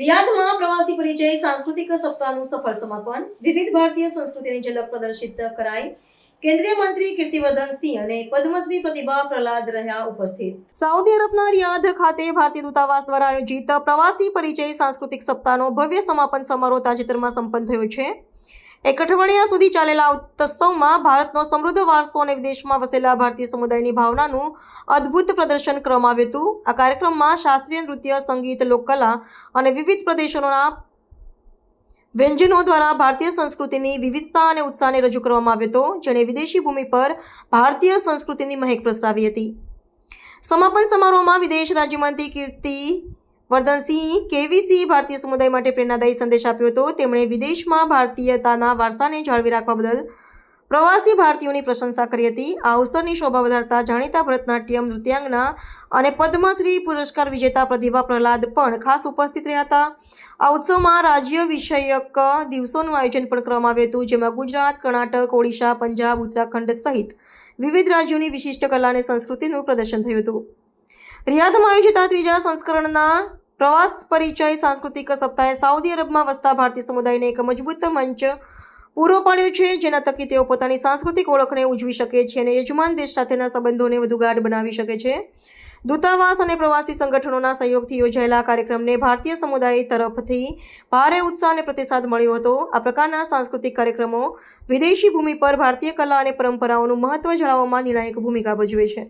રિયાદમાં પ્રવાસી પરિચય સાંસ્કૃતિક સપ્તાહનું સફળ સમાપન. વિવિધ ભારતીય સંસ્કૃતિની ઝલક પ્રદર્શિત કરાઈ. કેન્દ્રીય મંત્રી કીર્તિવર્ધન સિંહ અને પદ્મશ્રી પ્રતિભા પ્રહલાદ રહ્યા ઉપસ્થિત. સાઉદી અરબના રિયાદ ખાતે ભારતીય દૂતાવાસ દ્વારા આયોજિત પ્રવાસી પરિચય સાંસ્કૃતિક સપ્તાહનો ભવ્ય સમાપન સમારોહ તાજેતરમાં સંપન્ન થયો છે. એક અઠવાડિયા સુધી ચાલેલા ઉત્સવમાં ભારતનો સમૃદ્ધ વારસો અને વિદેશમાં વસેલા ભારતીય સમુદાયની ભાવનાનું અદ્ભુત પ્રદર્શન કરવામાં આવ્યું હતું. આ કાર્યક્રમમાં શાસ્ત્રીય નૃત્ય, સંગીત, લોકકલા અને વિવિધ પ્રદેશોના વ્યંજનો દ્વારા ભારતીય સંસ્કૃતિની વિવિધતા અને ઉત્સાહને રજૂ કરવામાં આવ્યો હતો, જેણે વિદેશી ભૂમિ પર ભારતીય સંસ્કૃતિની મહેક પ્રસરાવી હતી. સમાપન સમારોહમાં વિદેશ રાજ્યમંત્રી કીર્તિવર્ધનસિંહ કેવીસી ભારતીય સમુદાય માટે પ્રેરણાદાયી સંદેશ આપ્યો હતો. તેમણે વિદેશમાં ભારતીયતાના વારસાને જાળવી રાખવા બદલ પ્રવાસી ભારતીયોની પ્રશંસા કરી હતી. આ અવસરની શોભા વધારતા જાણીતા ભરતનાટ્યમ નૃત્યાંગના અને પદ્મશ્રી પુરસ્કાર વિજેતા પ્રતિભા પ્રહલાદ પણ ખાસ ઉપસ્થિત રહ્યા હતા. આ ઉત્સવમાં રાજ્ય વિષયક દિવસોનું આયોજન પણ કરવામાં આવ્યું હતું, જેમાં ગુજરાત, કર્ણાટક, ઓડિશા, પંજાબ, ઉત્તરાખંડ સહિત વિવિધ રાજ્યોની વિશિષ્ટ કલા અને સંસ્કૃતિનું પ્રદર્શન થયું હતું. રિયાદમાં આયોજિત આ ત્રીજા સંસ્કરણના પ્રવાસ પરિચય સાંસ્કૃતિક સપ્તાહે સાઉદી અરબમાં વસતા ભારતીય સમુદાયને એક મજબૂત મંચ પૂરો પાડ્યો છે, જેના થકી તેઓ પોતાની સાંસ્કૃતિક ઓળખને ઉજવી શકે છે અને યજમાન દેશ સાથેના સંબંધોને વધુ ગાઢ બનાવી શકે છે. દૂતાવાસ અને પ્રવાસી સંગઠનોના સહયોગથી યોજાયેલા કાર્યક્રમને ભારતીય સમુદાય તરફથી ભારે ઉત્સાહ અને પ્રતિસાદ મળ્યો હતો. આ પ્રકારના સાંસ્કૃતિક કાર્યક્રમો વિદેશી ભૂમિ પર ભારતીય કલા અને પરંપરાઓનું મહત્વ જાળવવામાં નિર્ણાયક ભૂમિકા ભજવે છે.